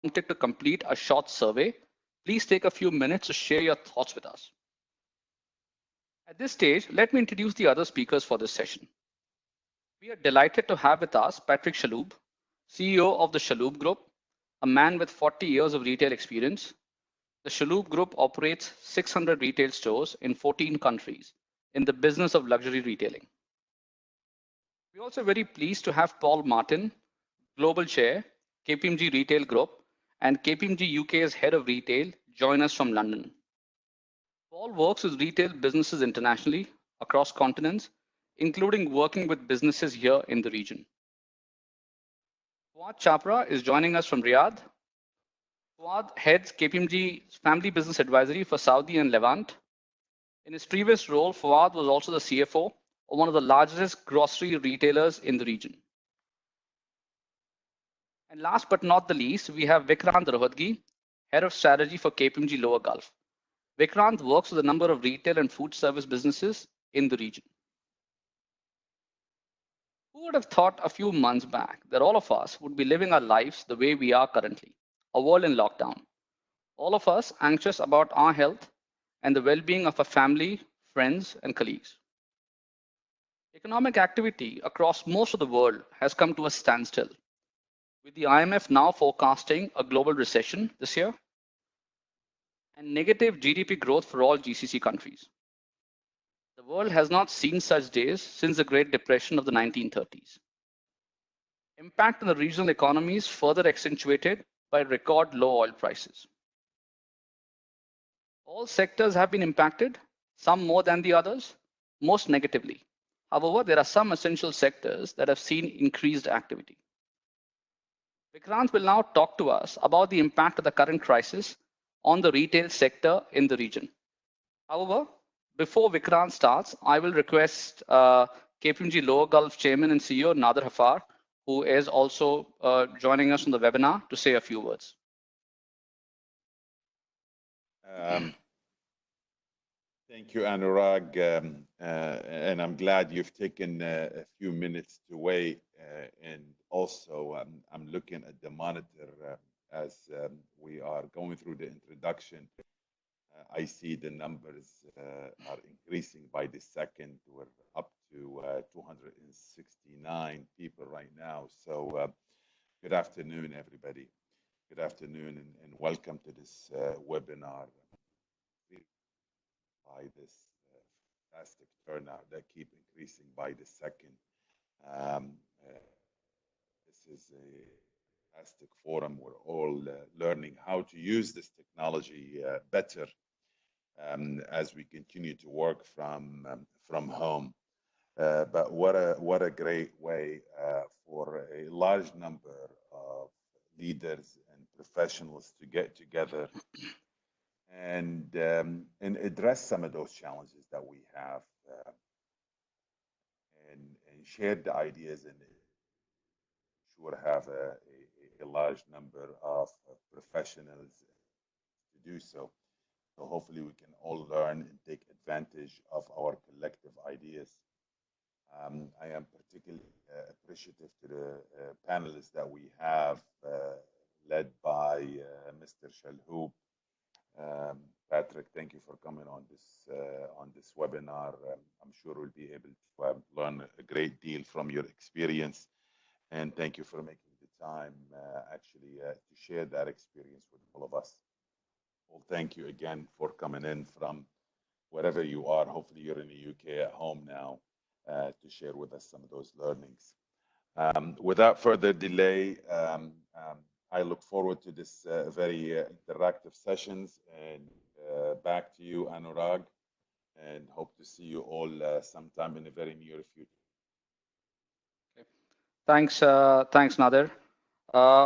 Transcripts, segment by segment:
prompted to complete a short survey. Please take a few minutes to share your thoughts with us. At this stage, let me introduce the other speakers for this session. We are delighted to have with us Patrick Shalhoub, CEO of the Shalhoub Group, a man with 40 years of retail experience. The Shalhoub Group operates 600 retail stores in 14 countries in the business of luxury retailing. We're also very pleased to have Paul Martin, Global Chair, KPMG Retail Group, and KPMG UK's Head of Retail, join us from London. Paul works with retail businesses internationally across continents, including working with businesses here in the region. Fuad Chapra is joining us from Riyadh. Fuad heads KPMG's Family Business Advisory for Saudi and Levant. In his previous role, Fuad was also the CFO of one of the largest grocery retailers in the region. And last but not the least, we have Vikrant Rohatgi, Head of Strategy for KPMG Lower Gulf. Vikrant works with a number of retail and food service businesses in the region. Who would have thought a few months back that all of us would be living our lives the way we are currently, a world in lockdown? All of us anxious about our health and the well-being of our family, friends, and colleagues. Economic activity across most of the world has come to a standstill, with the IMF now forecasting a global recession this year and negative GDP growth for all GCC countries. The world has not seen such days since the Great Depression of the 1930s. Impact on the regional economies further accentuated by record low oil prices. All sectors have been impacted, some more than the others, most negatively. However, there are some essential sectors that have seen increased activity. Vikrant will now talk to us about the impact of the current crisis on the retail sector in the region. However, before Vikrant starts, I will request KPMG Lower Gulf Chairman and CEO Nader Hafar, who is also joining us on the webinar, to say a few words. Thank you, Anurag, and I'm glad you've taken a few minutes to wait. And also, I'm looking at the monitor as we are going through the introduction. I see the numbers are increasing by the second. We're up to 269 people right now. So good afternoon, everybody. Good afternoon and welcome to this webinar. By this fantastic turnout that keep increasing by the second. This is a fantastic forum. We're all learning how to use this technology better as we continue to work from home. But what a great way for a large number of leaders and professionals to get together and address some of those challenges that we have and share the ideas and sure have a large number of professionals to do so. So hopefully we can all learn and take advantage of our collective ideas. I am particularly appreciative to the panelists that we have led by Mr. Shalhoub. Patrick, thank you for coming on this webinar. I'm sure we'll be able to learn a great deal from your experience, and thank you for making the time actually to share that experience with all of us. Well, thank you again for coming in from wherever you are. Hopefully you're in the UK at home now to share with us some of those learnings. Without further delay, I look forward to this very interactive sessions, and back to you, Anurag, and hope to see you all sometime in the very near future. Okay. Thanks, Nader.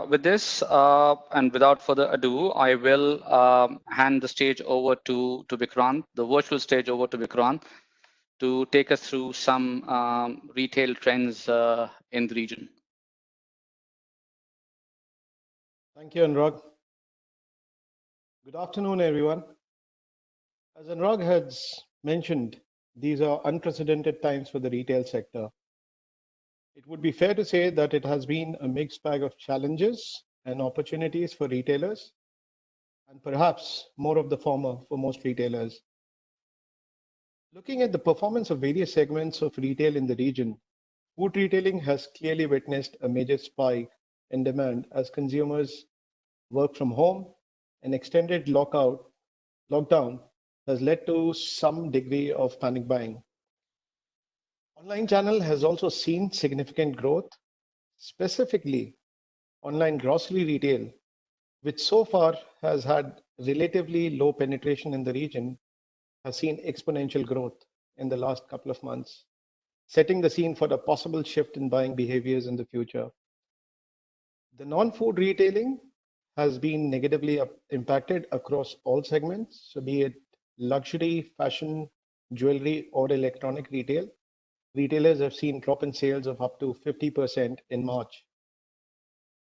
With this, and without further ado, I will hand the stage over to Vikrant, the virtual stage over to Vikrant, to take us through some retail trends in the region. Thank you, Anurag. Good afternoon, everyone. As Anurag has mentioned, these are unprecedented times for the retail sector. It would be fair to say that it has been a mixed bag of challenges and opportunities for retailers, and perhaps more of the former for most retailers. Looking at the performance of various segments of retail in the region, food retailing has clearly witnessed a major spike in demand as consumers work from home. An extended lockdown has led to some degree of panic buying. Online channel has also seen significant growth, specifically online grocery retail, which so far has had relatively low penetration in the region, has seen exponential growth in the last couple of months, setting the scene for a possible shift in buying behaviors in the future. The non-food retailing has been negatively impacted across all segments, so be it luxury, fashion, jewelry, or electronic retail. Retailers have seen drop in sales of up to 50% in March.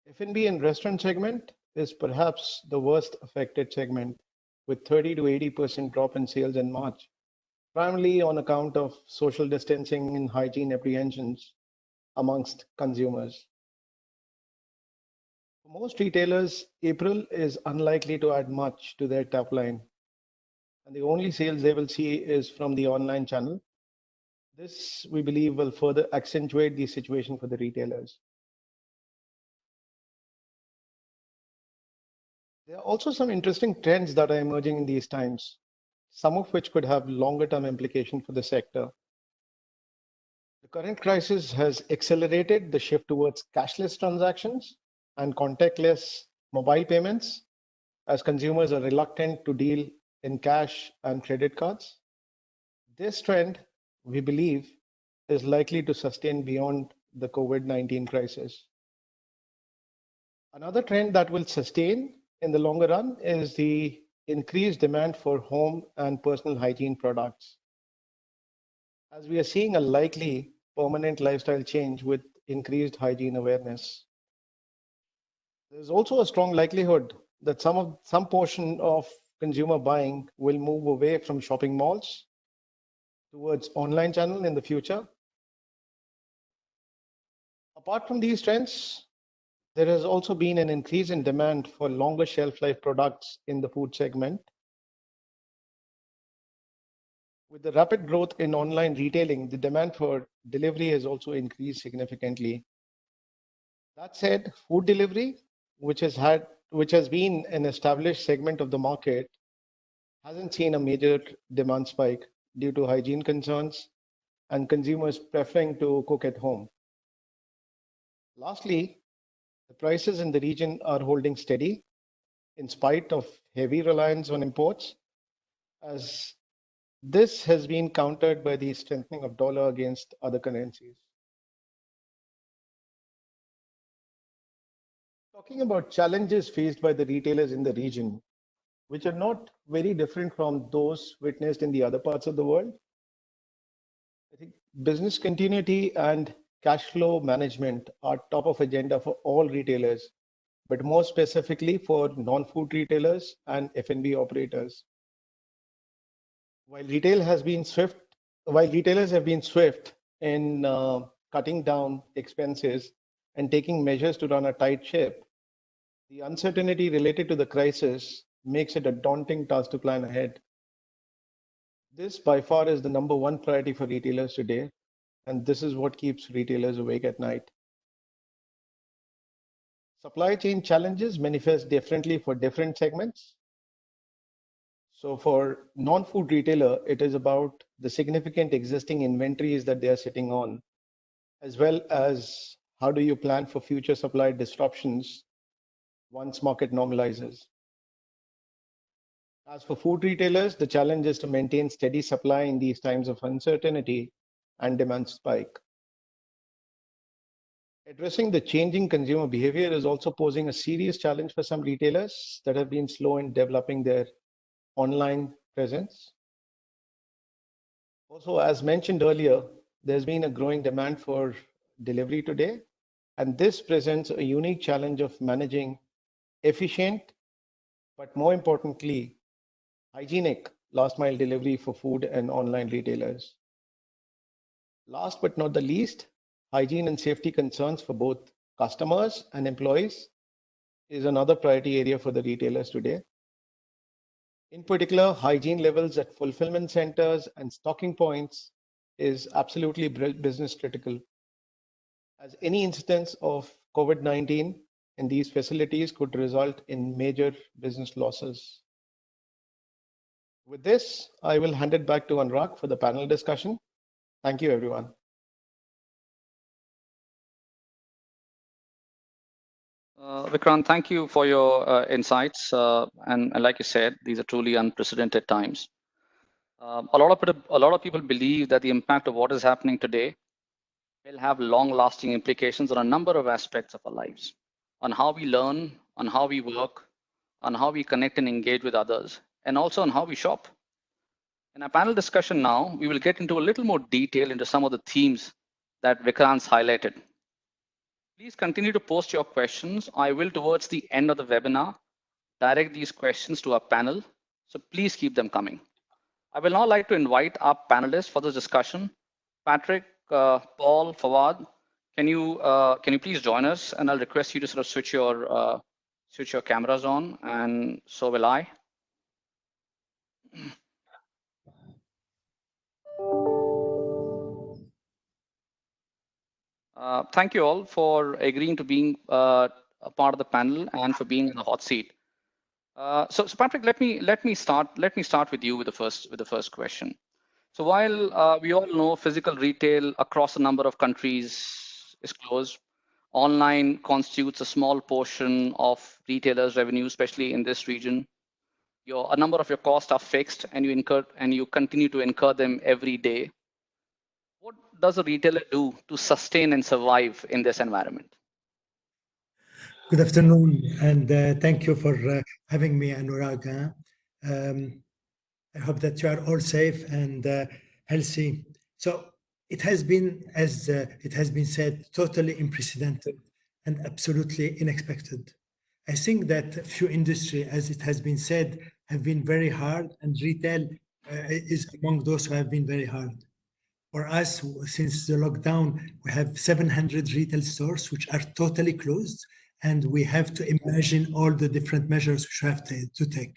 F&B and restaurant segment is perhaps the worst affected segment, with 30 to 80% drop in sales in March, primarily on account of social distancing and hygiene apprehensions amongst consumers. For most retailers, April is unlikely to add much to their top line, and the only sales they will see is from the online channel. This, we believe, will further accentuate the situation for the retailers. There are also some interesting trends that are emerging in these times, some of which could have longer term implications for the sector. The current crisis has accelerated the shift towards cashless transactions and contactless mobile payments as consumers are reluctant to deal in cash and credit cards. This trend, we believe, is likely to sustain beyond the COVID-19 crisis. Another trend that will sustain in the longer run is the increased demand for home and personal hygiene products, as we are seeing a likely permanent lifestyle change with increased hygiene awareness. There's also a strong likelihood that some portion of consumer buying will move away from shopping malls towards online channel in the future. Apart from these trends, there has also been an increase in demand for longer shelf life products in the food segment. With the rapid growth in online retailing, the demand for delivery has also increased significantly. That said, food delivery, which has been an established segment of the market, hasn't seen a major demand spike due to hygiene concerns and consumers preferring to cook at home. Lastly, the prices in the region are holding steady in spite of heavy reliance on imports, as this has been countered by the strengthening of dollar against other currencies. Talking about challenges faced by the retailers in the region, which are not very different from those witnessed in the other parts of the world, I think business continuity and cash flow management are top of agenda for all retailers, but more specifically for non-food retailers and F&B operators. While retailers have been swift in cutting down expenses and taking measures to run a tight ship, the uncertainty related to the crisis makes it a daunting task to plan ahead. This by far is the number one priority for retailers today, and this is what keeps retailers awake at night. Supply chain challenges manifest differently for different segments. So for non-food retailer, it is about the significant existing inventories that they are sitting on, as well as how do you plan for future supply disruptions once market normalizes. As for food retailers, the challenge is to maintain steady supply in these times of uncertainty and demand spike. Addressing the changing consumer behavior is also posing a serious challenge for some retailers that have been slow in developing their online presence. Also, as mentioned earlier, there's been a growing demand for delivery today, and this presents a unique challenge of managing efficient, but more importantly, hygienic last mile delivery for food and online retailers. Last but not the least, hygiene and safety concerns for both customers and employees is another priority area for the retailers today. In particular, hygiene levels at fulfillment centers and stocking points is absolutely business critical, as any instance of COVID-19 in these facilities could result in major business losses. With this, I will hand it back to Anurag for the panel discussion. Thank you, everyone. Vikrant, thank you for your insights. And like you said, these are truly unprecedented times. A lot of people believe that the impact of what is happening today will have long-lasting implications on a number of aspects of our lives, on how we learn, on how we work, on how we connect and engage with others, and also on how we shop. In our panel discussion now, we will get into a little more detail into some of the themes that Vikrant's highlighted. Please continue to post your questions. I will, towards the end of the webinar, direct these questions to our panel, so please keep them coming. I will now like to invite our panelists for this discussion. Patrick, Paul, Fawad, can you please join us? And I'll request you to sort of switch your cameras on, and so will I. Thank you all for agreeing to being a part of the panel and for being in the hot seat. So Patrick, let me start with you with the first question. So while we all know physical retail across a number of countries is closed, online constitutes a small portion of retailers' revenue, especially in this region. A number of your costs are fixed, and you continue to incur them every day. What does a retailer do to sustain and survive in this environment? Good afternoon, and thank you for having me, Anurag. I hope that you are all safe and healthy. So it has been, as it has been said, totally unprecedented and absolutely unexpected. I think that few industries, as it has been said, have been very hard, and retail is among those who have been very hard. For us, since the lockdown, we have 700 retail stores which are totally closed, and we have to imagine all the different measures which we have to take.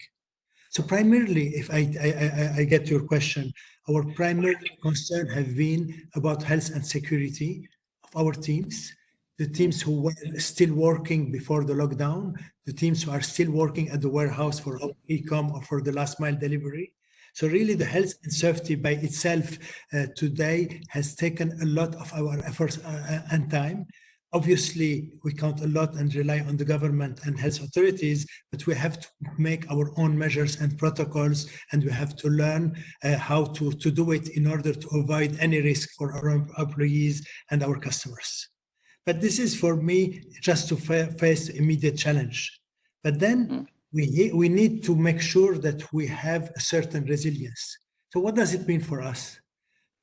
So primarily, if I get your question, our primary concern have been about health and security of our teams, the teams who were still working before the lockdown, the teams who are still working at the warehouse for e-com or for the last mile delivery. So really the health and safety by itself today has taken a lot of our efforts and time. Obviously, we count a lot and rely on the government and health authorities, but we have to make our own measures and protocols, and we have to learn how to do it in order to avoid any risk for our employees and our customers. But this is for me just to face the immediate challenge. But then we need to make sure that we have a certain resilience. So what does it mean for us?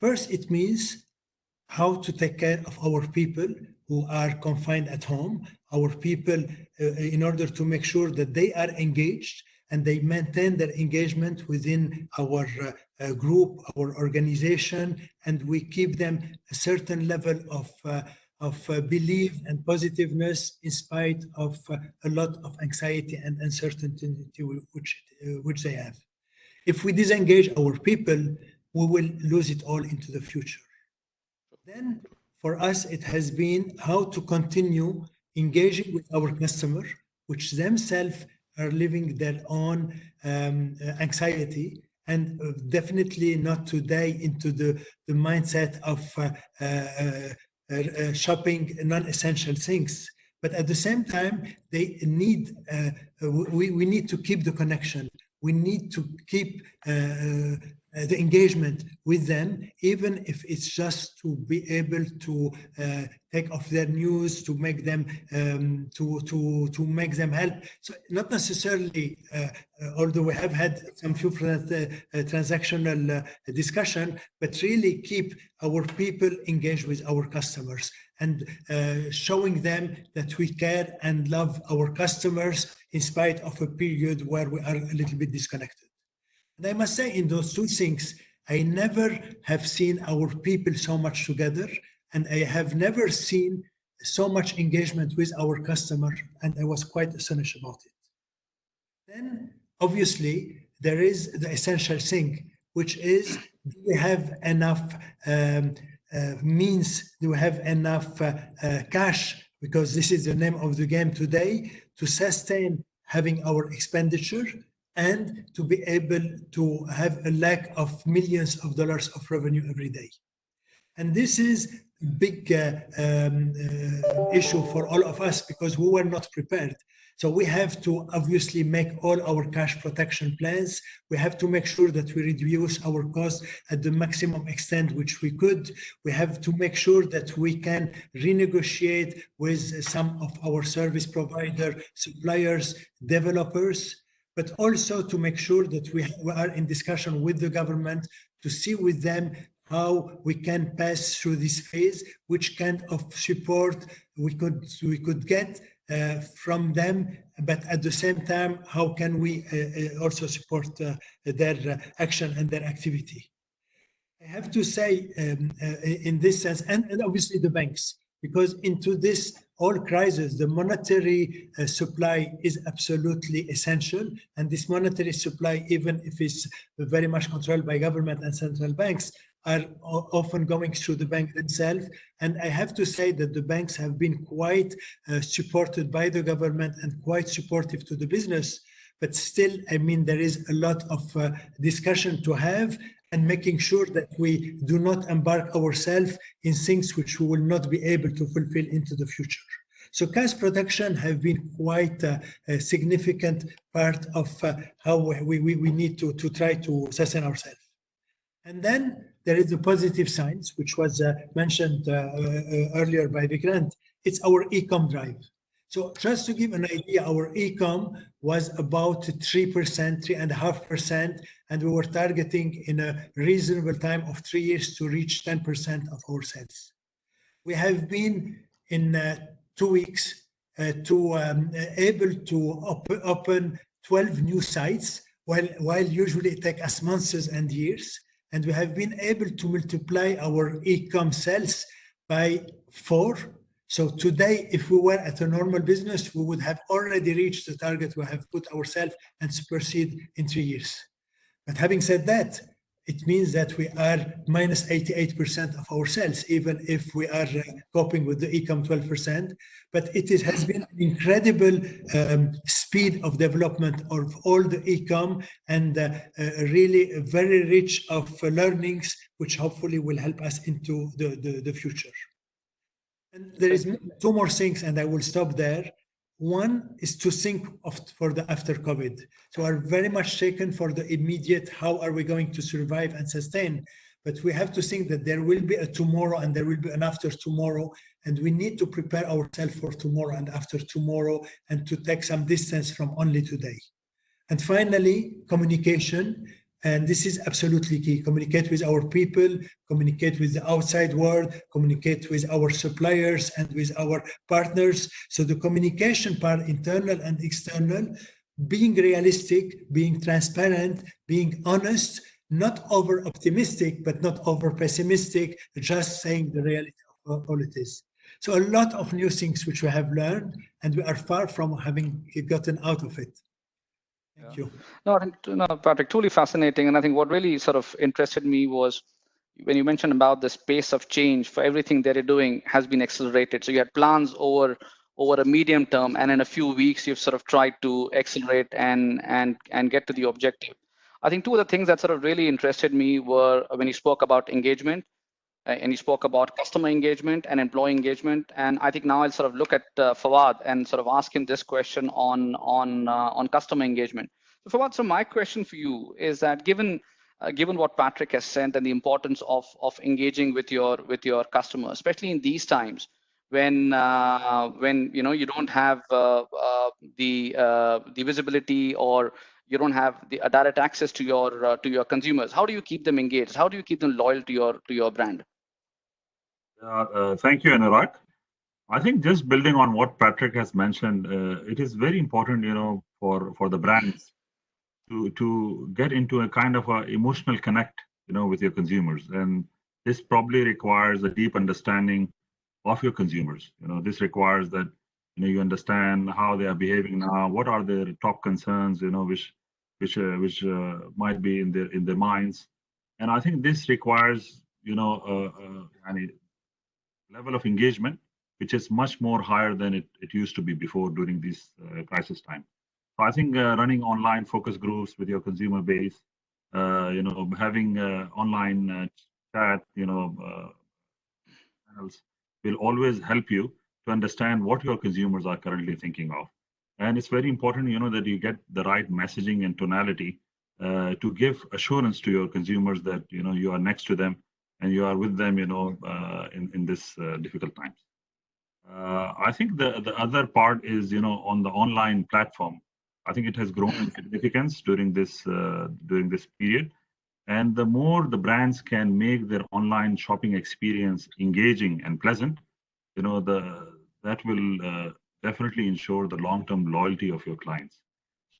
First, it means how to take care of our people who are confined at home, our people in order to make sure that they are engaged and they maintain their engagement within our group, our organization, and we keep them a certain level of belief and positiveness in spite of a lot of anxiety and uncertainty which they have. If we disengage our people, we will lose it all into the future. Then for us, it has been how to continue engaging with our customer, which themselves are living their own anxiety, and definitely not today into the mindset of shopping non-essential things. But at the same time, they need, we need to keep the connection. We need to keep the engagement with them, even if it's just to be able to take off their news, to make them to make them help. So not necessarily, although we have had some few transactional discussion, but really keep our people engaged with our customers and showing them that we care and love our customers in spite of a period where we are a little bit disconnected. And I must say, in those two things, I never have seen our people so much together, and I have never seen so much engagement with our customer, and I was quite astonished about it. Then, obviously, there is the essential thing, which is, do we have enough means, do we have enough cash, because this is the name of the game today, to sustain having our expenditure and to be able to have a lack of millions of dollars of revenue every day. And this is a big issue for all of us because we were not prepared. So we have to obviously make all our cash protection plans. We have to make sure that we reduce our costs at the maximum extent which we could. We have to make sure that we can renegotiate with some of our service provider, suppliers, developers, but also to make sure that we are in discussion with the government to see with them how we can pass through this phase, which kind of support we could get from them, but at the same time, how can we also support their action and their activity? I have to say, in this sense, and obviously the banks, because into this whole crisis, the monetary supply is absolutely essential. And this monetary supply, even if it's very much controlled by government and central banks, are often going through the bank themselves. And I have to say that the banks have been quite supported by the government and quite supportive to the business. But still, I mean, there is a lot of discussion to have and making sure that we do not embark ourselves in things which we will not be able to fulfill into the future. So cash protection have been quite a significant part of how we need to try to sustain ourselves. And then there is the positive signs, which was mentioned earlier by Vikrant. It's our e-com drive. So just to give an idea, our e-com was about 3%, 3.5%, and we were targeting in a reasonable time of 3 years to reach 10% of our sales. We have been in 2 weeks able to open 12 new sites, while usually it takes us months and years. And we have been able to multiply our e-com sales by 4. So today, if we were at a normal business, we would have already reached the target we have put ourselves and supersede in 3 years. But having said that, it means that we are minus 88% of our sales, even if we are coping with the e-com 12%. But it has been an incredible speed of development of all the e-com and really very rich of learnings, which hopefully will help us into the future. And there is 2 more things, and I will stop there. One is to think for the after COVID. So we're very much taken for the immediate, how are we going to survive and sustain? But we have to think that there will be a tomorrow and there will be an after tomorrow. And we need to prepare ourselves for tomorrow and after tomorrow and to take some distance from only today. And finally, communication. And this is absolutely key. Communicate with our people, communicate with the outside world, communicate with our suppliers and with our partners. So the communication part, internal and external, being realistic, being transparent, being honest, not over optimistic, but not over pessimistic, just saying the reality of all it is. So a lot of new things which we have learned, and we are far from having gotten out of it. Thank you. No, Patrick, truly fascinating. And I think what really sort of interested me was when you mentioned about this pace of change for everything that you're doing has been accelerated. So you had plans over a medium term, and in a few weeks, you've sort of tried to accelerate and get to the objective. I think 2 of the things that sort of really interested me were when you spoke about engagement, and you spoke about customer engagement and employee engagement. And I think now I'll sort of look at Fawad and sort of ask him this question on customer engagement. So Fawad, so my question for you is that given what Patrick has said and the importance of engaging with your customers, especially in these times when you don't have the visibility or you don't have the direct access to your consumers, how do you keep them engaged? How do you keep them loyal to your brand? Thank you, Anurag. I think just building on what Patrick has mentioned, it is very important, for the brands to get into a kind of a emotional connect, with your consumers, and this probably requires a deep understanding of your consumers. This requires that you understand how they are behaving now, what are their top concerns, which might be in their minds. And I think this requires a level of engagement which is much more higher than it used to be before during this crisis time. So I think running online focus groups with your consumer base, having online chat, channels will always help you to understand what your consumers are currently thinking of. And it's very important, that you get the right messaging and tonality to give assurance to your consumers that, you are next to them and you are with them, in this difficult times. I think the other part is, on the online platform. I think it has grown in significance during this period. And the more the brands can make their online shopping experience engaging and pleasant, that will definitely ensure the long-term loyalty of your clients.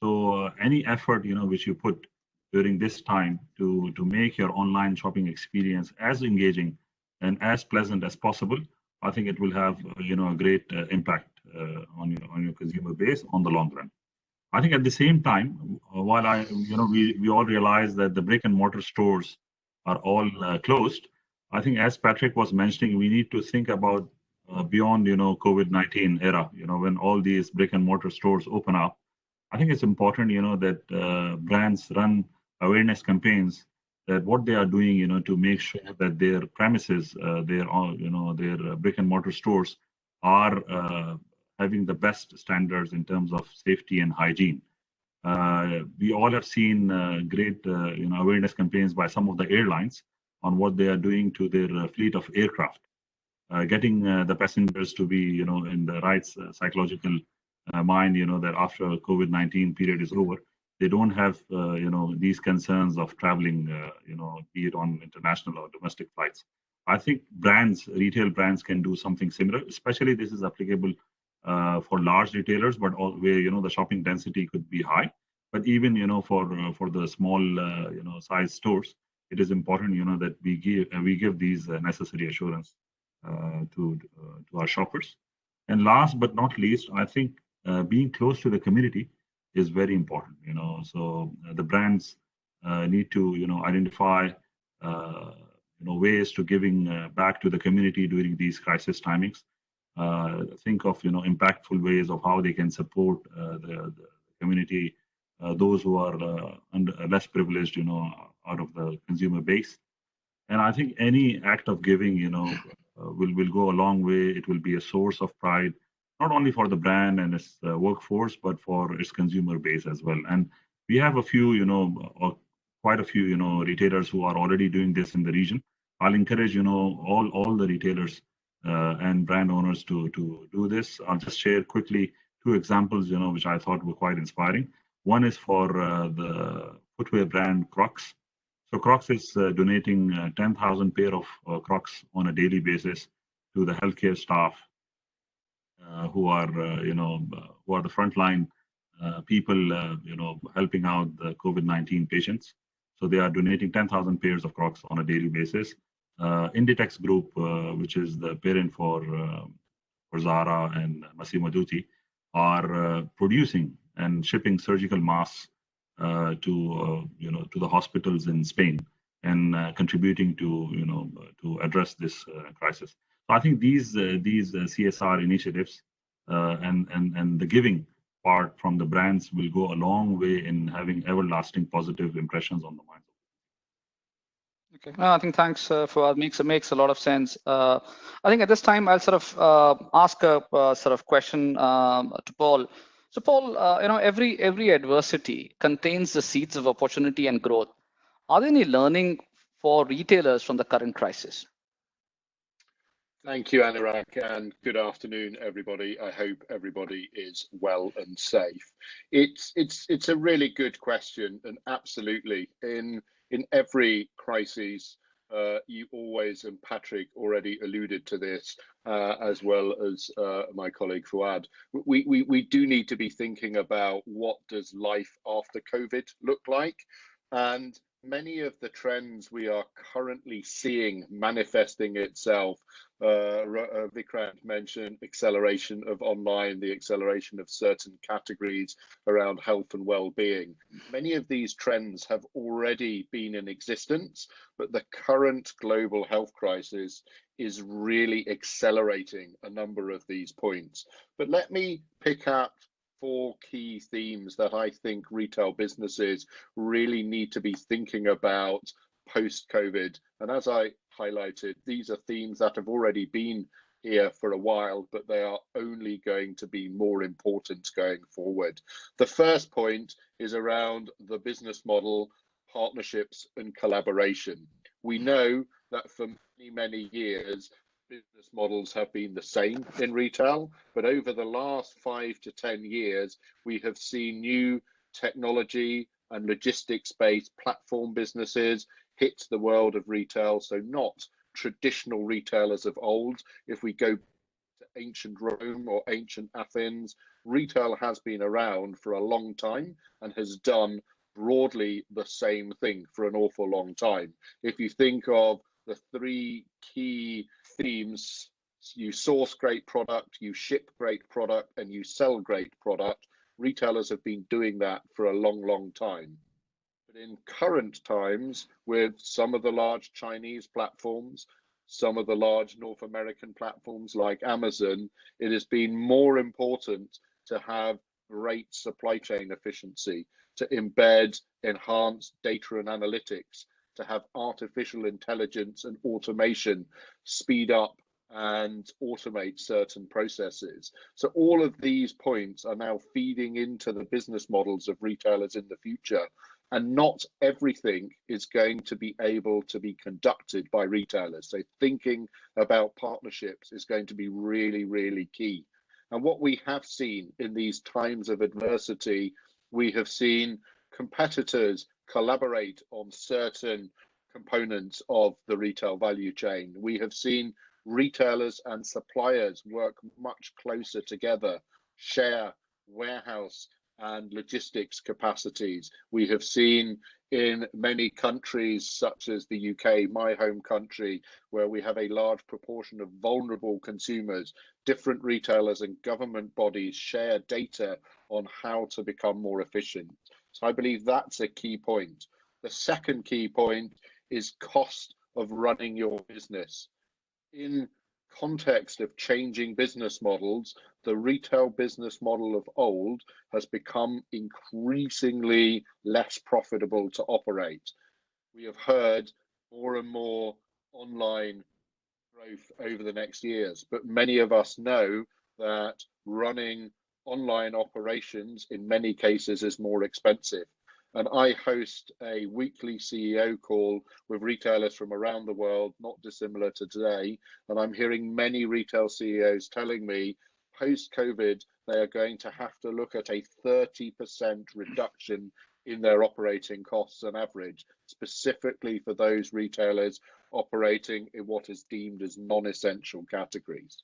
So any effort, which you put during this time to make your online shopping experience as engaging and as pleasant as possible, I think it will have, a great impact on your consumer base on the long run. I think at the same time, while we all realize that the brick and mortar stores are all closed, I think as Patrick was mentioning, we need to think about beyond, COVID-19 era, when all these brick and mortar stores open up. I think it's important, that brands run awareness campaigns that what they are doing, to make sure that their premises, their brick and mortar stores are having the best standards in terms of safety and hygiene. We all have seen great awareness campaigns by some of the airlines on what they are doing to their fleet of aircraft, getting the passengers to be in the right psychological mind, that after COVID-19 period is over, they don't have these concerns of traveling, be it on international or domestic flights. I think retail brands can do something similar, especially this is applicable for large retailers, but all where the shopping density could be high. But even for the small size stores, it is important that we give these necessary assurance to our shoppers. And last but not least, I think being close to the community is very important. So the brands need to identify ways to giving back to the community during these crisis timings. Think of impactful ways of how they can support the community, those who are less privileged, out of the consumer base. And I think any act of giving, will go a long way. It will be a source of pride, not only for the brand and its workforce, but for its consumer base as well. And we have a few, quite a few, retailers who are already doing this in the region. I'll encourage, all the retailers and brand owners to do this. I'll just share quickly two examples, which I thought were quite inspiring. One is for the footwear brand Crocs. So Crocs is donating 10,000 pair of Crocs on a daily basis to the healthcare staff who are the frontline people, helping out the COVID-19 patients. So they are donating 10,000 pairs of Crocs on a daily basis. Inditex Group, which is the parent for Zara and Massimo Dutti, are producing and shipping surgical masks to the hospitals in Spain and contributing to address this crisis. So I think these CSR initiatives and the giving part from the brands will go a long way in having everlasting positive impressions on the minds. Okay, no, I think thanks for makes a lot of sense. I think at this time I'll sort of ask a sort of question to Paul. So Paul, every adversity contains the seeds of opportunity and growth. Are there any learning for retailers from the current crisis? Thank you, Anurag, and good afternoon, everybody. I hope everybody is well and safe. It's a really good question, and absolutely in every crisis, you always, and Patrick already alluded to this, as well as my colleague Fuad, we do need to be thinking about what does life after COVID look like, and many of the trends we are currently seeing manifesting itself Vikrant mentioned acceleration of online, the acceleration of certain categories around health and well-being. Many of these trends have already been in existence, but the current global health crisis is really accelerating a number of these points. But let me pick up 4 key themes that I think retail businesses really need to be thinking about post-COVID. And as I highlighted, these are themes that have already been here for a while, but they are only going to be more important going forward. The first point is around the business model, partnerships and collaboration. We know that for many, many years, business models have been the same in retail, but over the last 5 to 10 years, we have seen new technology and logistics-based platform businesses hit the world of retail, so not traditional retailers of old. If we go to ancient Rome or ancient Athens, retail has been around for a long time and has done broadly the same thing for an awful long time. If you think of the 3 key themes, you source great product, you ship great product, and you sell great product, retailers have been doing that for a long, long time. But in current times, with some of the large Chinese platforms, some of the large North American platforms like Amazon, it has been more important to have great supply chain efficiency, to embed enhanced data and analytics, to have artificial intelligence and automation speed up and automate certain processes. So all of these points are now feeding into the business models of retailers in the future. And not everything is going to be able to be conducted by retailers. So thinking about partnerships is going to be really, really key. And what we have seen in these times of adversity, we have seen competitors collaborate on certain components of the retail value chain. We have seen retailers and suppliers work much closer together, share warehouse and logistics capacities. We have seen in many countries, such as the UK, my home country, where we have a large proportion of vulnerable consumers, different retailers and government bodies share data on how to become more efficient. So I believe that's a key point. The second key point is cost of running your business. In context of changing business models, the retail business model of old has become increasingly less profitable to operate. We have heard more and more online growth over the next years, but many of us know that running online operations in many cases is more expensive. And I host a weekly CEO call with retailers from around the world, not dissimilar to today. And I'm hearing many retail CEOs telling me post-COVID, they are going to have to look at a 30% reduction in their operating costs on average, specifically for those retailers operating in what is deemed as non-essential categories.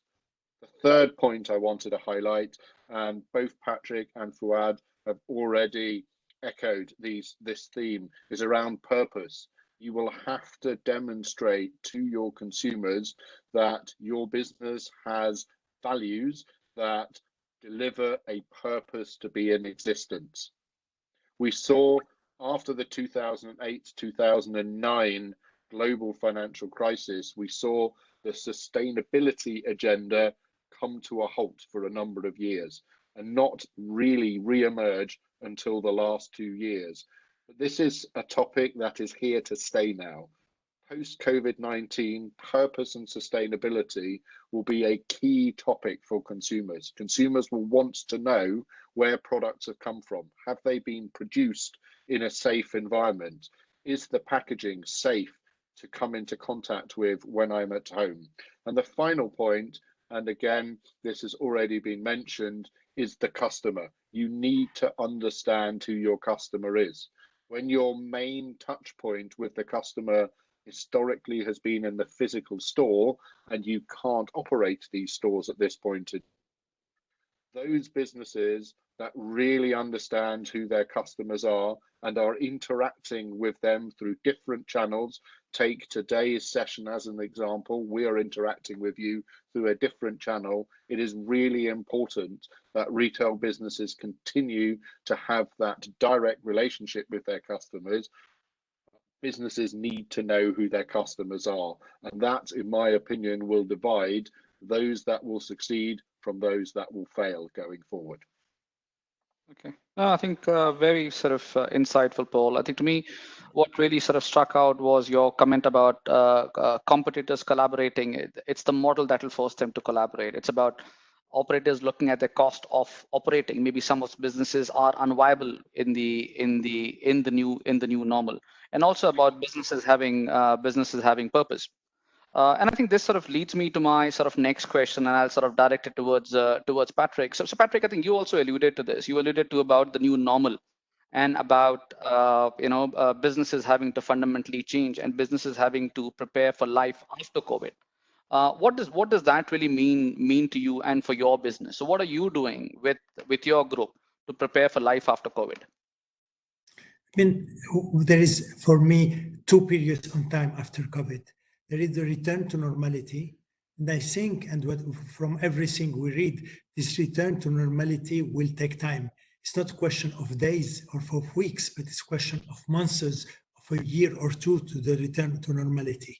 The third point I wanted to highlight, and both Patrick and Fuad have already echoed this theme, is around purpose. You will have to demonstrate to your consumers that your business has values that deliver a purpose to be in existence. We saw after the 2008-2009 global financial crisis, we saw the sustainability agenda come to a halt for a number of years and not really re-emerge until the last 2 years. But this is a topic that is here to stay now. Post-COVID-19, purpose and sustainability will be a key topic for consumers. Consumers will want to know where products have come from. Have they been produced in a safe environment? Is the packaging safe to come into contact with when I'm at home? And the final point, and again, this has already been mentioned, is the customer. You need to understand who your customer is. When your main touch point with the customer historically has been in the physical store and you can't operate these stores at this point, those businesses that really understand who their customers are and are interacting with them through different channels. Take today's session as an example. We are interacting with you through a different channel. It is really important that retail businesses continue to have that direct relationship with their customers. Businesses need to know who their customers are, and that, in my opinion, will divide those that will succeed from those that will fail going forward. Okay, no, I think very sort of insightful, Paul. I think to me, what really sort of struck out was your comment about competitors collaborating. It's the model that will force them to collaborate. It's about operators looking at the cost of operating. Maybe some of the businesses are unviable in the new normal, and also about businesses having purpose. And I think this sort of leads me to my sort of next question, and I'll sort of direct it towards Patrick. So Patrick, I think you also alluded to this. You alluded to about the new normal, and about businesses having to fundamentally change, and businesses having to prepare for life after COVID. What does that really mean to you and for your business? So what are you doing with your group to prepare for life after COVID? I mean, there is for me 2 periods on time after COVID. There is the return to normality, and I think, and from everything we read, this return to normality will take time. It's not a question of days or of weeks, but it's a question of months, of a year or two to the return to normality.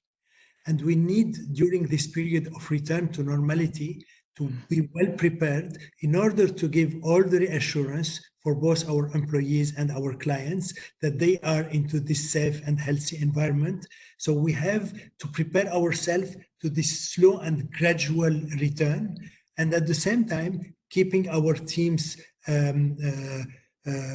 And we need, during this period of return to normality, to be well prepared in order to give all the reassurance for both our employees and our clients that they are into this safe and healthy environment. So we have to prepare ourselves to this slow and gradual return, and at the same time, keeping our teams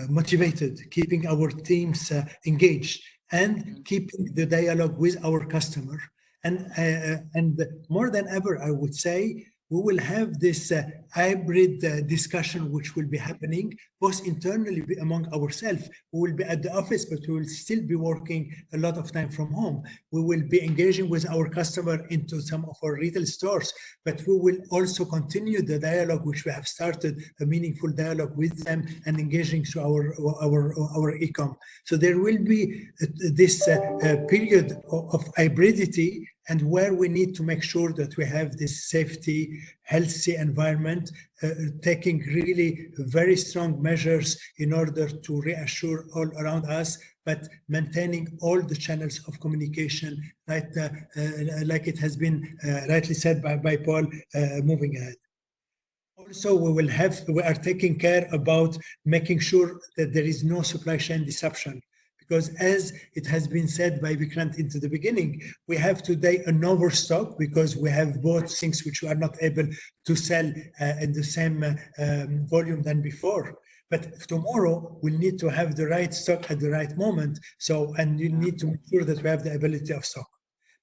motivated, keeping our teams engaged, and keeping the dialogue with our customer. And more than ever, I would say, we will have this hybrid discussion which will be happening both internally among ourselves. We will be at the office, but we will still be working a lot of time from home. We will be engaging with our customer into some of our retail stores, but we will also continue the dialogue which we have started, a meaningful dialogue with them, and engaging through our e-com. So there will be this period of hybridity, and where we need to make sure that we have this safety, healthy environment, taking really very strong measures in order to reassure all around us, but maintaining all the channels of communication, right, like it has been rightly said by Paul, moving ahead. Also, we are taking care about making sure that there is no supply chain disruption. Because as it has been said by Vikrant into the beginning, we have today an overstock because we have bought things which we are not able to sell in the same volume than before. But tomorrow we'll need to have the right stock at the right moment. So, and you need to make sure that we have the ability of stock.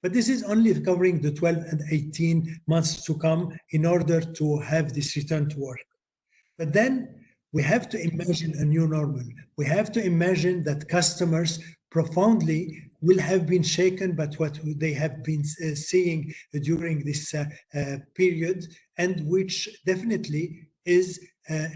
But this is only covering the 12 and 18 months to come in order to have this return to work. But then we have to imagine a new normal. We have to imagine that customers profoundly will have been shaken by what they have been seeing during this period, and which definitely is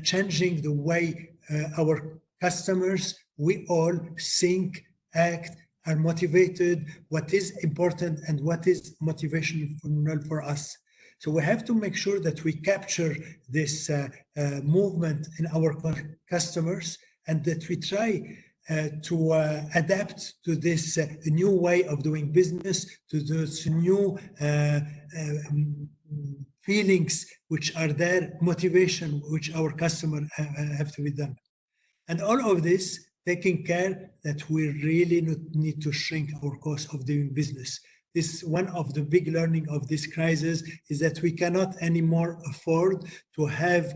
changing the way our customers, we all think, act, are motivated, what is important and what is motivational for us. So we have to make sure that we capture this movement in our customers, and that we try to adapt to this new way of doing business, to those new feelings which are there, motivation which our customers have to be done. And all of this taking care that we really need to shrink our cost of doing business. This one of the big learning of this crisis is that we cannot anymore afford to have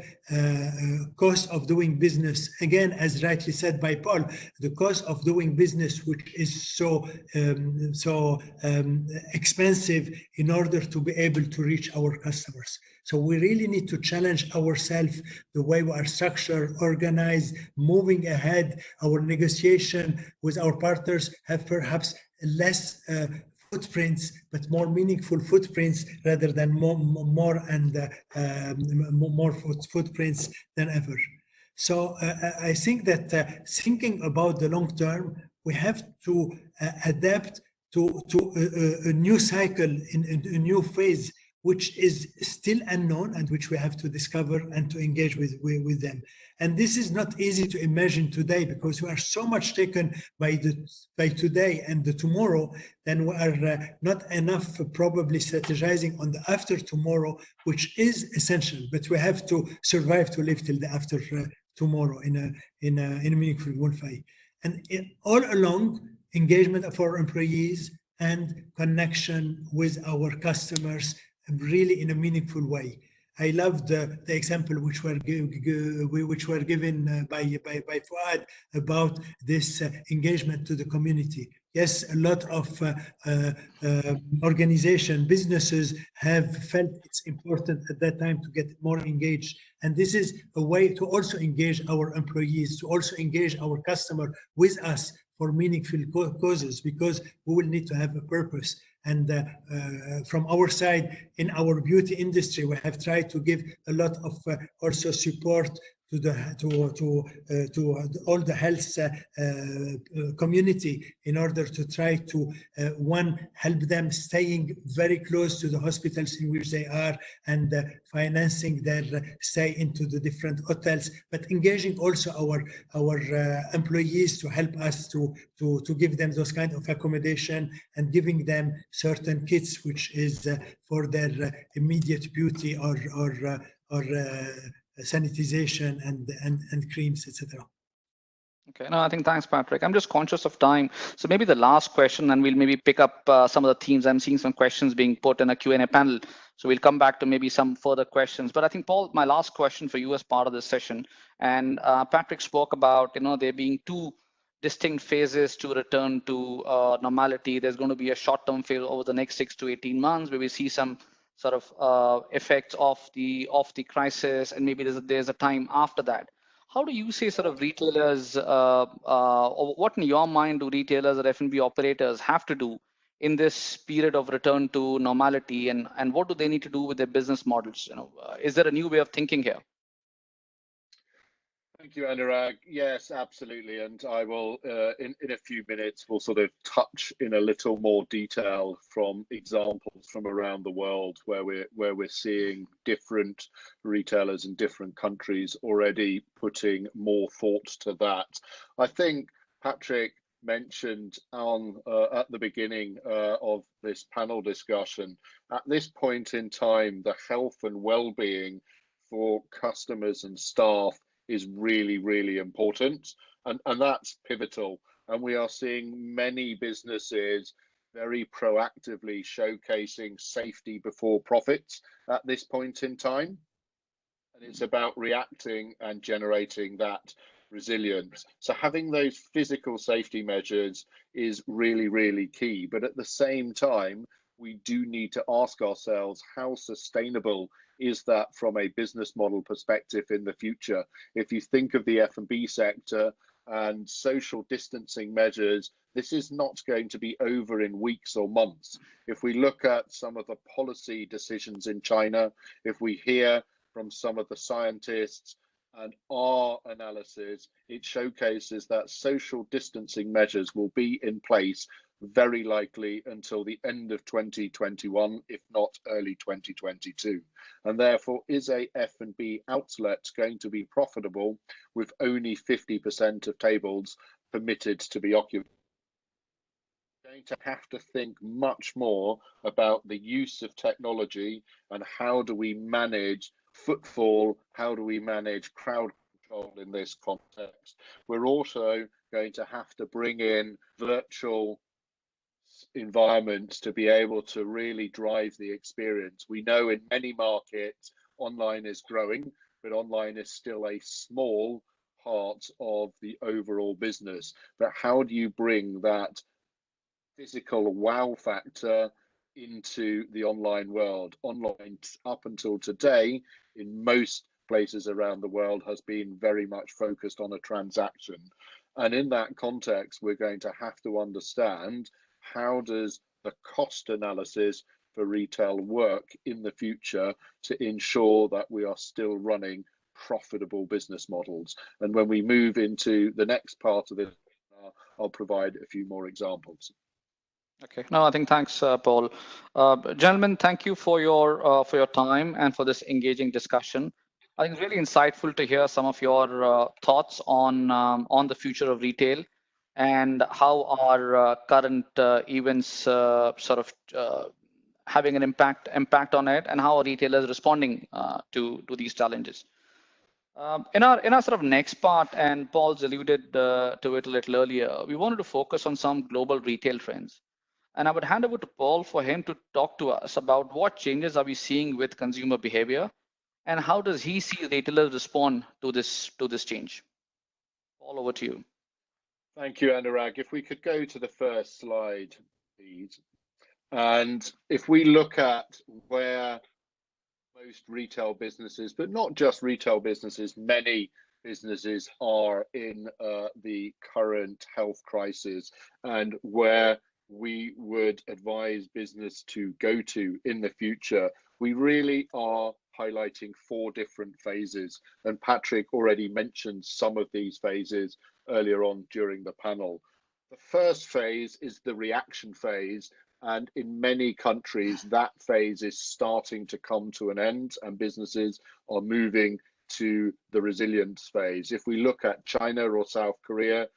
cost of doing business. Again, as rightly said by Paul, the cost of doing business, which is so expensive in order to be able to reach our customers. So we really need to challenge ourselves, the way we are structured, organized, moving ahead. Our negotiation with our partners have perhaps less footprints, but more meaningful footprints rather than more footprints than ever. So I think that thinking about the long term, we have to adapt to a new cycle, in a new phase, which is still unknown and which we have to discover and to engage with them. And this is not easy to imagine today, because we are so much taken by today and the tomorrow, then we are not enough probably strategizing on the after tomorrow, which is essential. But we have to survive to live till the after tomorrow in a meaningful way. And all along, engagement of our employees and connection with our customers really in a meaningful way. I love the example which were given by Fuad about this engagement to the community. Yes, a lot of organization, businesses have felt it's important at that time to get more engaged. And this is a way to also engage our employees, to also engage our customer with us for meaningful causes, because we will need to have a purpose. And from our side, in our beauty industry, we have tried to give a lot of also support to all the health community, in order to try to one, help them staying very close to the hospitals in which they are, and financing their stay into the different hotels, but engaging also our employees to help us to give them those kind of accommodation, and giving them certain kits which is for their immediate beauty or sanitization and creams, etc. Okay, no, I think thanks, Patrick. I'm just conscious of time. So maybe the last question, and we'll maybe pick up some of the themes. I'm seeing some questions being put in a Q&A panel. So we'll come back to maybe some further questions. But I think, Paul, my last question for you as part of this session, and Patrick spoke about, there being two distinct phases to return to normality. There's going to be a short-term phase over the next 6 to 18 months, where we see some sort of effects of the crisis, and maybe there's a time after that. How do you say sort of retailers, or what in your mind do retailers or F&B operators have to do in this period of return to normality, and what do they need to do with their business models? Is there a new way of thinking here? Thank you, Anurag. Yes, absolutely. And I will, in a few minutes, we'll sort of touch in a little more detail from examples from around the world where we're seeing different retailers in different countries already putting more thought to that. I think Patrick mentioned at the beginning of this panel discussion, at this point in time, the health and well-being for customers and staff is really, really important, and that's pivotal. And we are seeing many businesses very proactively showcasing safety before profits at this point in time. And it's about reacting and generating that resilience. So having those physical safety measures is really, really key. But at the same time, we do need to ask ourselves, how sustainable is that from a business model perspective in the future? If you think of the F&B sector and social distancing measures, this is not going to be over in weeks or months. If we look at some of the policy decisions in China, if we hear from some of the scientists and our analysis, it showcases that social distancing measures will be in place very likely until the end of 2021, if not early 2022. And therefore, is a F&B outlet going to be profitable with only 50% of tables permitted to be occupied? We're going to have to think much more about the use of technology and how do we manage footfall, how do we manage crowd control in this context. We're also going to have to bring in virtual environments to be able to really drive the experience. We know in many markets online is growing, but online is still a small part of the overall business. But how do you bring that physical wow factor into the online world? Online, up until today, in most places around the world, has been very much focused on a transaction. And in that context, we're going to have to understand, how does the cost analysis for retail work in the future to ensure that we are still running profitable business models. And when we move into the next part of this, I'll provide a few more examples. Okay. No, I think thanks, Paul. Gentlemen, thank you for your time and for this engaging discussion. I think it's really insightful to hear some of your thoughts on the future of retail and how our current events sort of having an impact on it, and how are retailers responding to these challenges. In our sort of next part, and Paul's alluded to it a little earlier, we wanted to focus on some global retail trends. And I would hand over to Paul for him to talk to us about what changes are we seeing with consumer behavior, and how does he see retailers respond to this change. Paul, over to you. Thank you, Anurag. If we could go to the first slide, please. And if we look at where most retail businesses, but not just retail businesses, many businesses are in the current health crisis, and where we would advise business to go to in the future, we really are highlighting 4 different phases. And Patrick already mentioned some of these phases earlier on during the panel. The first phase is the reaction phase. And in many countries, that phase is starting to come to an end, and businesses are moving to the resilience phase. If we look at China or South Korea,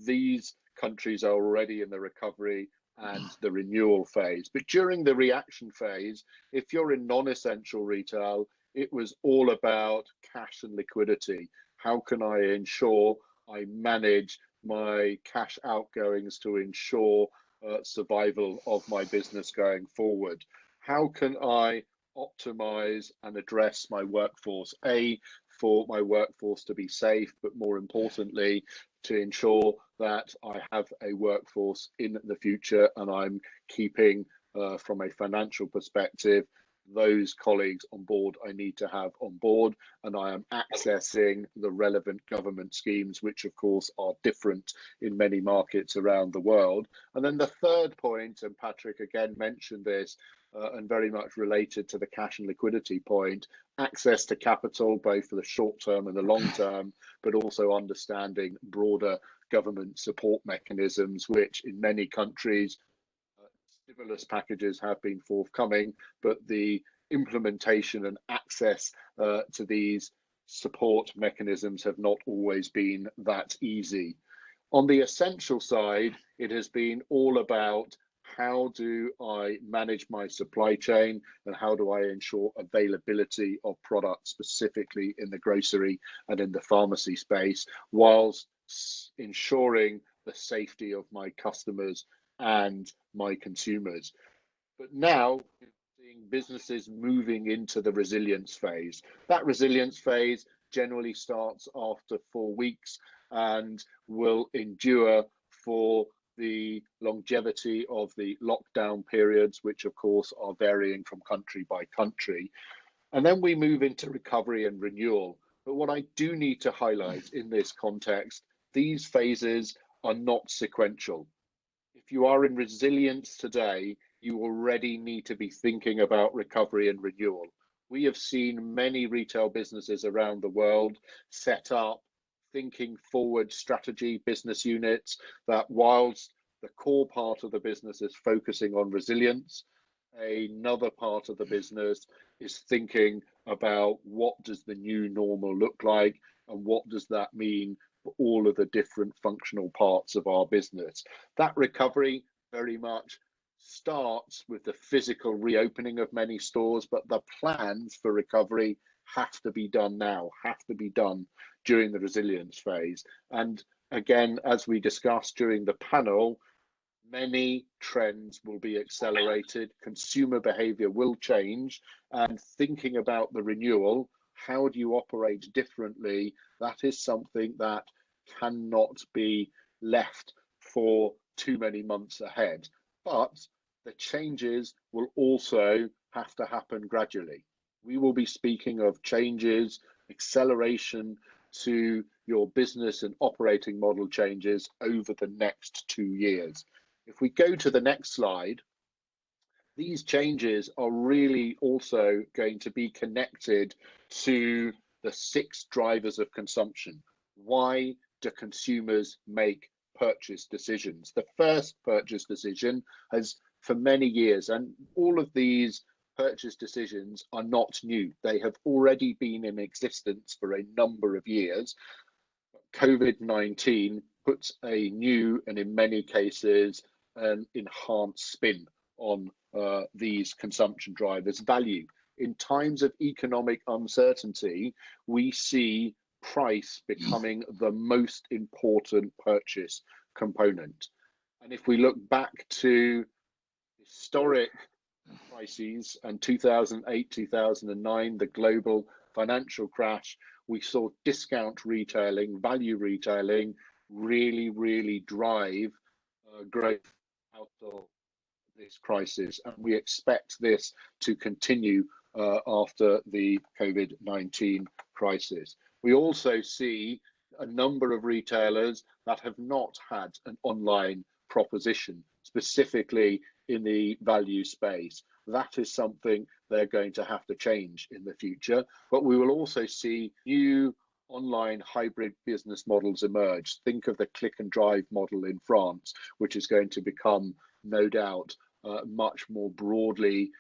these countries are already in the recovery and the renewal phase. But during the reaction phase, if you're in non-essential retail, it was all about cash and liquidity. How can I ensure I manage my cash outgoings to ensure survival of my business going forward? How can I optimize and address my workforce? For my workforce to be safe, but more importantly, to ensure that I have a workforce in the future, and I'm keeping, from a financial perspective, those colleagues on board I need to have on board, and I am accessing the relevant government schemes, which of course are different in many markets around the world. And then the third point, and Patrick again mentioned this, and very much related to the cash and liquidity point, access to capital, both for the short term and the long term, but also understanding broader government support mechanisms, which in many countries, stimulus packages have been forthcoming, but the implementation and access to these support mechanisms have not always been that easy. On the essential side, it has been all about how do I manage my supply chain, and how do I ensure availability of products, specifically in the grocery and in the pharmacy space, whilst ensuring the safety of my customers and my consumers. But now we're seeing businesses moving into the resilience phase. That resilience phase generally starts after 4 weeks and will endure for the longevity of the lockdown periods, which of course are varying from country by country. And then we move into recovery and renewal. But what I do need to highlight in this context, these phases are not sequential. If you are in resilience today, you already need to be thinking about recovery and renewal. We have seen many retail businesses around the world set up thinking forward strategy business units that, whilst the core part of the business is focusing on resilience, another part of the business is thinking about what does the new normal look like, and what does that mean for all of the different functional parts of our business. That recovery very much starts with the physical reopening of many stores, but the plans for recovery have to be done now, have to be done during the resilience phase. And again, as we discussed during the panel, many trends will be accelerated, consumer behavior will change, and thinking about the renewal, how do you operate differently? That is something that cannot be left for too many months ahead. But the changes will also have to happen gradually. We will be speaking of changes, acceleration to your business and operating model changes over the next 2 years. If we go to the next slide, these changes are really also going to be connected to the 6 drivers of consumption. Why do consumers make purchase decisions? The first purchase decision has for many years, and all of these purchase decisions are not new. They have already been in existence for a number of years. COVID-19 puts a new and in many cases an enhanced spin on these consumption drivers. Value. In times of economic uncertainty, we see price becoming the most important purchase component. And if we look back to historic crises and 2008, 2009, the global financial crash, we saw discount retailing, value retailing really drive growth out of this crisis. And we expect this to continue after the COVID-19 crisis. We also see a number of retailers that have not had an online proposition, specifically in the value space. That is something they're going to have to change in the future. But we will also see new online hybrid business models emerge. Think of the click and drive model in France, which is going to become, no doubt, much more broadly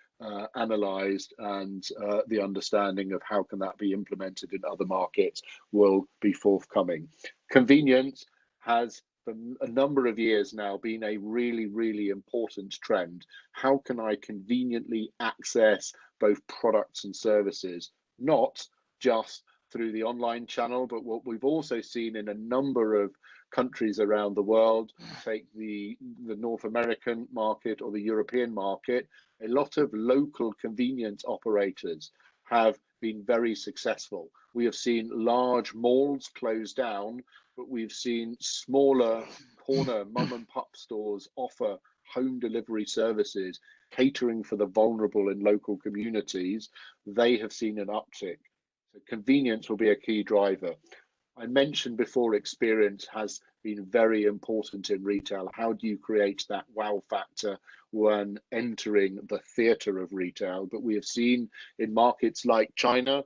analyzed, and the understanding of how can that be implemented in other markets will be forthcoming. Convenience has for a number of years now been a really important trend. How can I conveniently access both products and services, not just through the online channel, but what we've also seen in a number of countries around the world, take the North American market or the European market, a lot of local convenience operators have been very successful. We have seen large malls close down, but we've seen smaller corner mum and pop stores offer home delivery services, catering for the vulnerable in local communities. They have seen an uptick. So convenience will be a key driver. I mentioned before, experience has been very important in retail. How do you create that wow factor when entering the theatre of retail? But we have seen in markets like China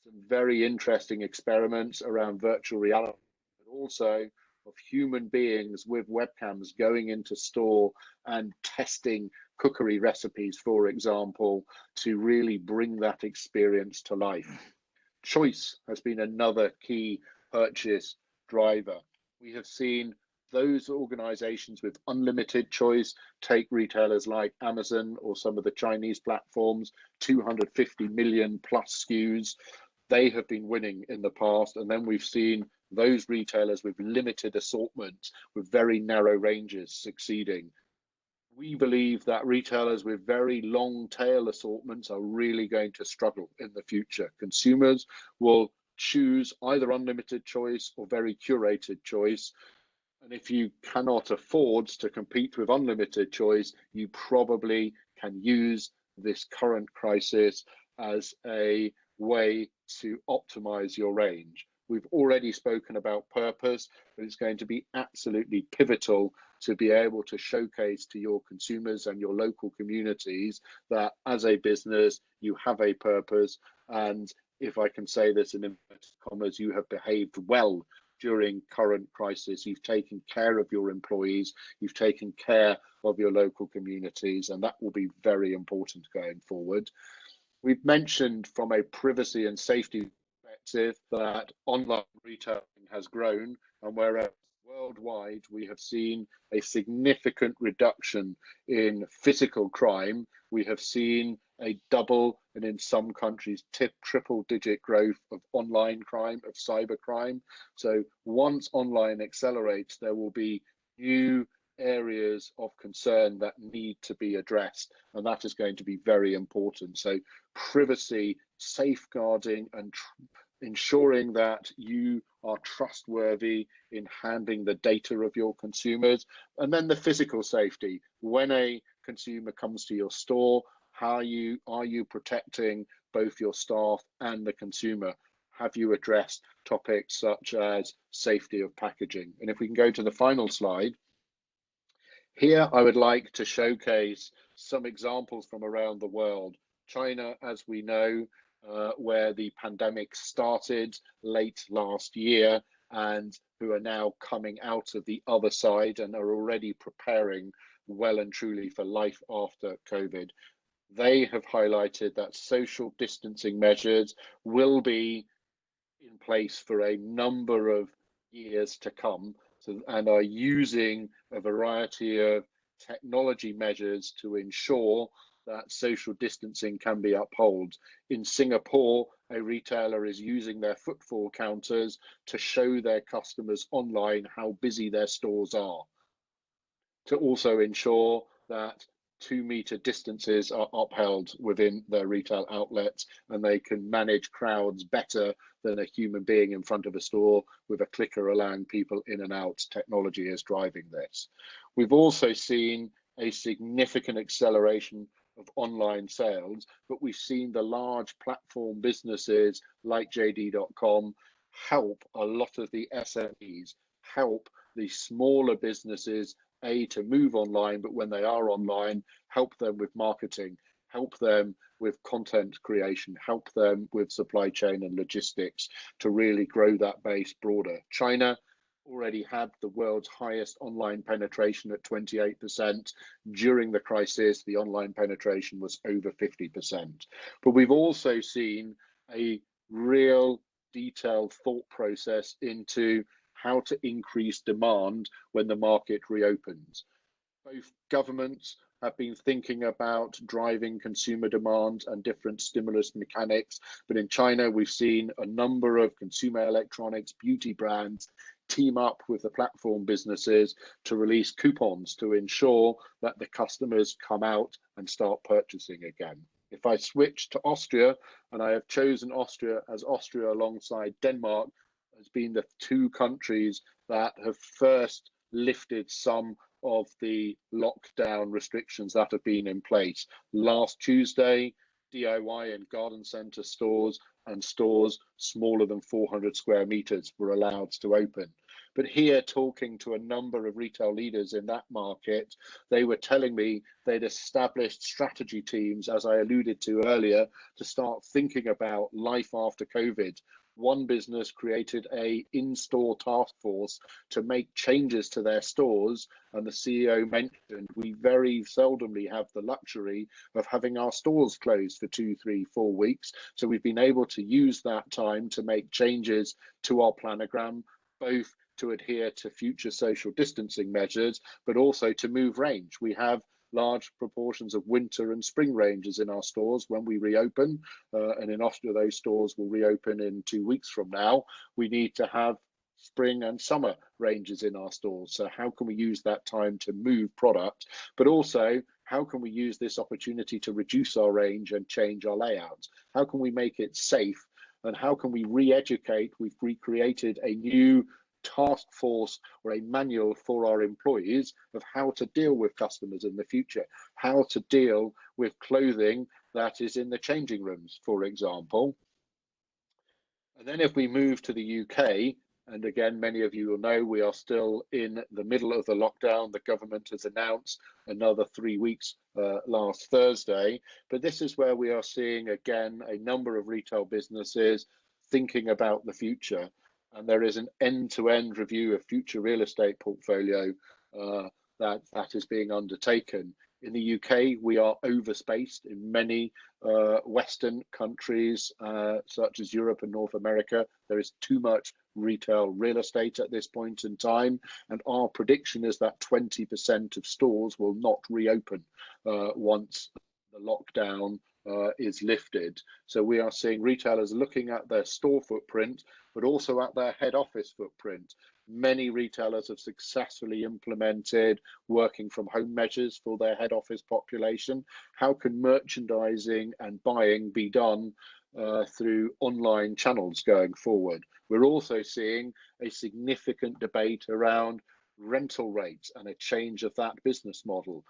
some very interesting experiments around virtual reality, but also of human beings with webcams going into store and testing cookery recipes, for example, to really bring that experience to life. Choice has been another key purchase driver. We have seen those organizations with unlimited choice, take retailers like Amazon or some of the Chinese platforms, 250 million plus SKUs. They have been winning in the past. And then we've seen those retailers with limited assortment, with very narrow ranges succeeding. We believe that retailers with very long tail assortments are really going to struggle in the future. Consumers will choose either unlimited choice or very curated choice. And if you cannot afford to compete with unlimited choice, you probably can use this current crisis as a way to optimize your range. We've already spoken about purpose, but it's going to be absolutely pivotal to be able to showcase to your consumers and your local communities that as a business, you have a purpose. And if I can say this in inverted commas, you have behaved well during current crisis. You've taken care of your employees, you've taken care of your local communities, and that will be very important going forward. We've mentioned from a privacy and safety perspective that online retailing has grown, and whereas worldwide we have seen a significant reduction in physical crime, we have seen a double and in some countries triple digit growth of online crime, of cyber crime. So once online accelerates, there will be new areas of concern that need to be addressed, and that is going to be very important. So privacy, safeguarding and ensuring that you are trustworthy in handling the data of your consumers. And then the physical safety. When a consumer comes to your store, how are you protecting both your staff and the consumer? Have you addressed topics such as safety of packaging? And if we can go to the final slide, here I would like to showcase some examples from around the world. China, as we know, where the pandemic started late last year and who are now coming out of the other side and are already preparing well and truly for life after COVID. They have highlighted that social distancing measures will be in place for a number of years to come, and are using a variety of technology measures to ensure that social distancing can be upheld. In Singapore, a retailer is using their footfall counters to show their customers online how busy their stores are, to also ensure that 2-meter distances are upheld within their retail outlets, and they can manage crowds better than a human being in front of a store with a clicker allowing people in and out. Technology is driving this. We've also seen a significant acceleration of online sales, but we've seen the large platform businesses like JD.com help a lot of the SMEs, help the smaller businesses to move online, but when they are online, help them with marketing, help them with content creation, help them with supply chain and logistics to really grow that base broader. China already had the world's highest online penetration at 28%. During the crisis, the online penetration was over 50%. But we've also seen a real detailed thought process into how to increase demand when the market reopens. Both governments have been thinking about driving consumer demand and different stimulus mechanics, but in China, we've seen a number of consumer electronics, beauty brands team up with the platform businesses to release coupons to ensure that the customers come out and start purchasing again. If I switch to Austria, and I have chosen Austria as Austria alongside Denmark has been the two countries that have first lifted some of the lockdown restrictions that have been in place. Last Tuesday, DIY and garden centre stores and stores smaller than 400 square meters were allowed to open. But here, talking to a number of retail leaders in that market, they were telling me they'd established strategy teams, as I alluded to earlier, to start thinking about life after COVID. One business created a in-store task force to make changes to their stores, and the CEO mentioned we very seldomly have the luxury of having our stores closed for 2, 3, 4 weeks. So we've been able to use that time to make changes to our planogram, both to adhere to future social distancing measures, but also to move range. We have large proportions of winter and spring ranges in our stores when we reopen, and in Austria those stores will reopen in 2 weeks from now. We need to have spring and summer ranges in our stores. So how can we use that time to move product, but also how can we use this opportunity to reduce our range and change our layouts? How can we make it safe, and how can we re-educate? We've recreated a new task force or a manual for our employees of how to deal with customers in the future, how to deal with clothing that is in the changing rooms, for example. And then if we move to the UK, and again, many of you will know we are still in the middle of the lockdown. The government has announced another 3 weeks last Thursday, but this is where we are seeing again a number of retail businesses thinking about the future. And there is an end-to-end review of future real estate portfolio that is being undertaken. In the UK, we are overspaced in many Western countries, such as Europe and North America. There is too much retail real estate at this point in time, and our prediction is that 20% of stores will not reopen once the lockdown is lifted. So we are seeing retailers looking at their store footprint, but also at their head office footprint. Many retailers have successfully implemented working from home measures for their head office population. How can merchandising and buying be done through online channels going forward? We're also seeing a significant debate around rental rates and a change of that business model.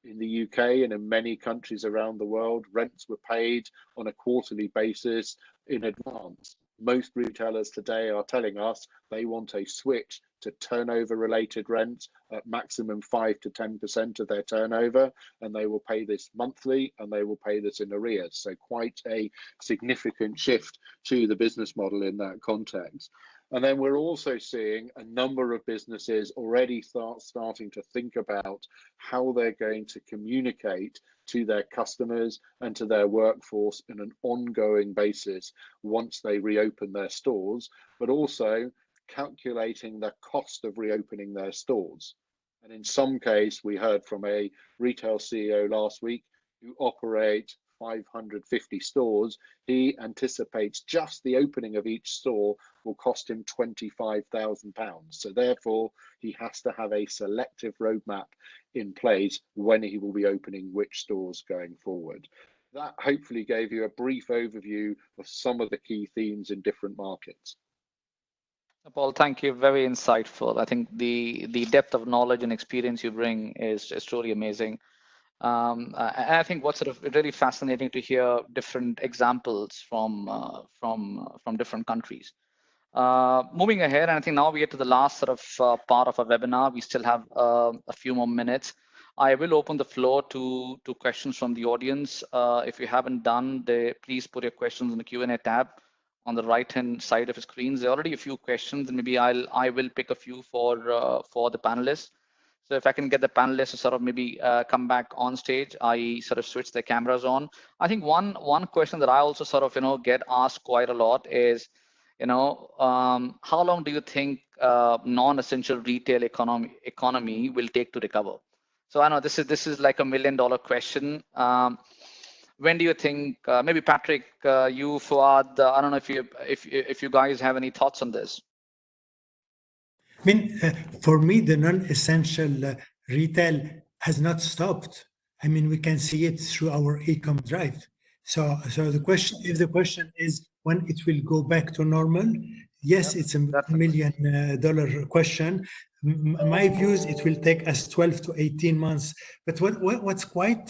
In the UK and in many countries around the world, rents were paid on a quarterly basis in advance. Most retailers today are telling us they want a switch to turnover related rent at maximum 5 to 10% of their turnover, and they will pay this monthly and they will pay this in arrears. So quite a significant shift to the business model in that context. And then we're also seeing a number of businesses already starting to think about how they're going to communicate to their customers and to their workforce in an ongoing basis once they reopen their stores, but also calculating the cost of reopening their stores. And in some case, we heard from a retail CEO last week who operates 550 stores. He anticipates just the opening of each store will cost him £25,000. So therefore, he has to have a selective roadmap in place when he will be opening which stores going forward. That hopefully gave you a brief overview of some of the key themes in different markets. Paul, thank you. Very insightful. I think the depth of knowledge and experience you bring is truly amazing. And I think what's sort of really fascinating to hear different examples from different countries. Moving ahead, and I think now we get to the last sort of part of our webinar. We still have a few more minutes. I will open the floor to questions from the audience. If you haven't done, please put your questions in the Q&A tab on the right-hand side of the screens. There are already a few questions, and maybe I will pick a few for the panelists. So if I can get the panelists to sort of maybe come back on stage, I sort of switch their cameras on. I think one question that I also sort of get asked quite a lot is, how long do you think non-essential retail economy will take to recover? So I know this is like $1 million question. When do you think? Maybe Patrick, you, Fuad, I don't know if you guys have any thoughts on this. I mean, for me, the non-essential retail has not stopped. I mean, we can see it through our e-com drive. So the question, if the question is when it will go back to normal, yes, it's $1 million question. My views, it will take us 12 to 18 months. But what's quite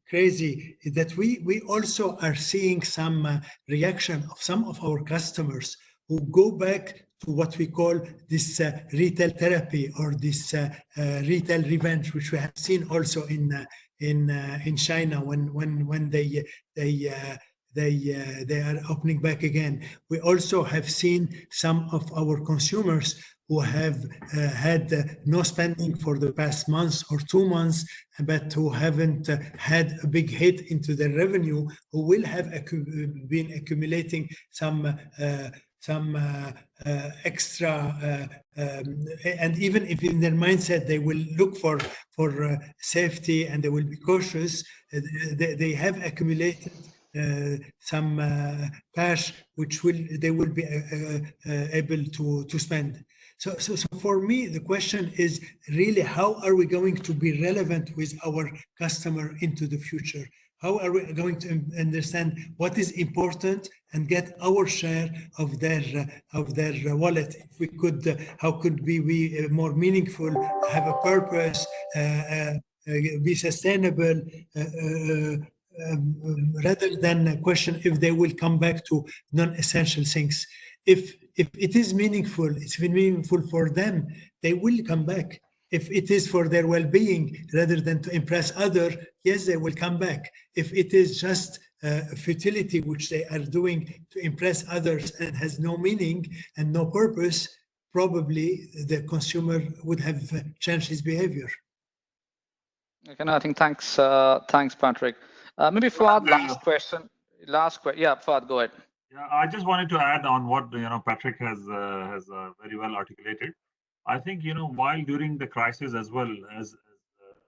crazy is that we also are seeing some reaction of some of our customers who go back to what we call this retail therapy or this retail revenge, which we have seen also in China when they are opening back again. We also have seen some of our consumers who have had no spending for the past months or 2 months, but who haven't had a big hit into their revenue, who will have been accumulating some extra, and even if in their mindset they will look for safety and they will be cautious, they have accumulated some cash which they will be able to spend. So for me, the question is really, how are we going to be relevant with our customer into the future? How are we going to understand what is important and get our share of their wallet? If we could, how could we be more meaningful, have a purpose, be sustainable, rather than a question if they will come back to non-essential things. If it is meaningful, it's been meaningful for them, they will come back. If it is for their well-being rather than to impress others, yes, they will come back. If it is just futility, which they are doing to impress others and has no meaning and no purpose, probably the consumer would have changed his behavior. Okay, no, I think thanks, Patrick. Maybe Fuad, last question. Yeah, Fuad, go ahead. Yeah, I just wanted to add on what Patrick has very well articulated. I think while during the crisis, as well as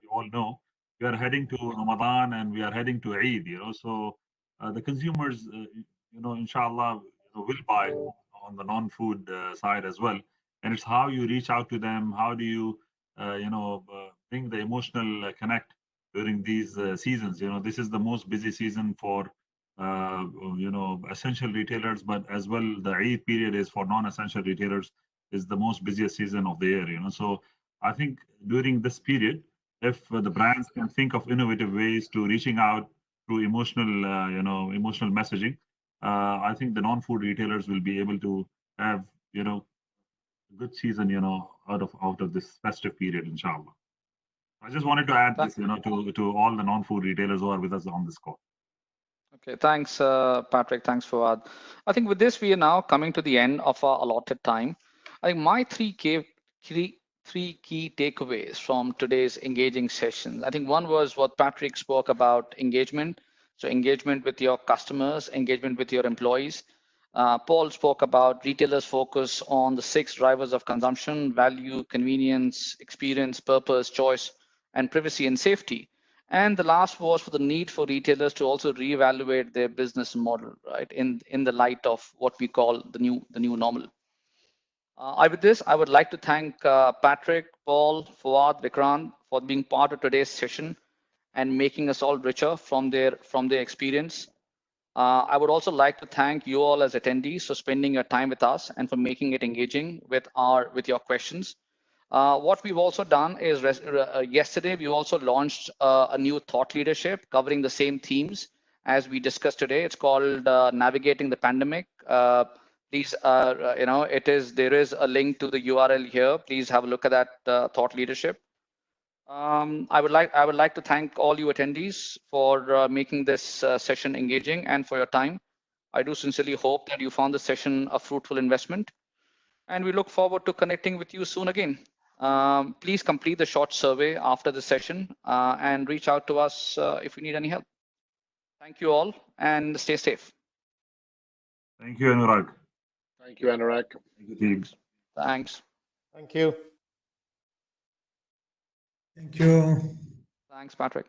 you all know, we are heading to Ramadan and we are heading to Eid. So the consumers, inshallah, will buy on the non-food side as well. And it's how you reach out to them. How do you bring the emotional connect during these seasons? This is the most busy season for essential retailers, but as well the Eid period is for non-essential retailers, is the most busiest season of the year. So I think during this period, if the brands can think of innovative ways to reaching out through emotional messaging, I think the non-food retailers will be able to have good season, out of this festive period, inshallah. I just wanted to add this, to all the non-food retailers who are with us on this call. Okay, thanks, Patrick. Thanks, Fawad. I think with this, we are now coming to the end of our allotted time. I think my three key takeaways from today's engaging session. I think one was what Patrick spoke about, engagement. So engagement with your customers, engagement with your employees. Paul spoke about retailers' focus on the 6 drivers of consumption: value, convenience, experience, purpose, choice, and privacy and safety. And the last was for the need for retailers to also reevaluate their business model, right, in the light of what we call the new normal. With this, I would like to thank Patrick, Paul, Fawad, Vikrant for being part of today's session and making us all richer from their experience. I would also like to thank you all as attendees for spending your time with us and for making it engaging with your questions. What we've also done is yesterday, we also launched a new thought leadership covering the same themes as we discussed today. It's called Navigating the Pandemic. Please, there is a link to the URL here. Please have a look at that thought leadership. I would like to thank all you attendees for making this session engaging and for your time. I do sincerely hope that you found this session a fruitful investment, and we look forward to connecting with you soon again. Please complete the short survey after the session and reach out to us if you need any help. Thank you all and stay safe. Thank you, Anurag. Thank you, Anurag. Thank you, team. Thanks. Thank you. Thank you. Thanks, Patrick.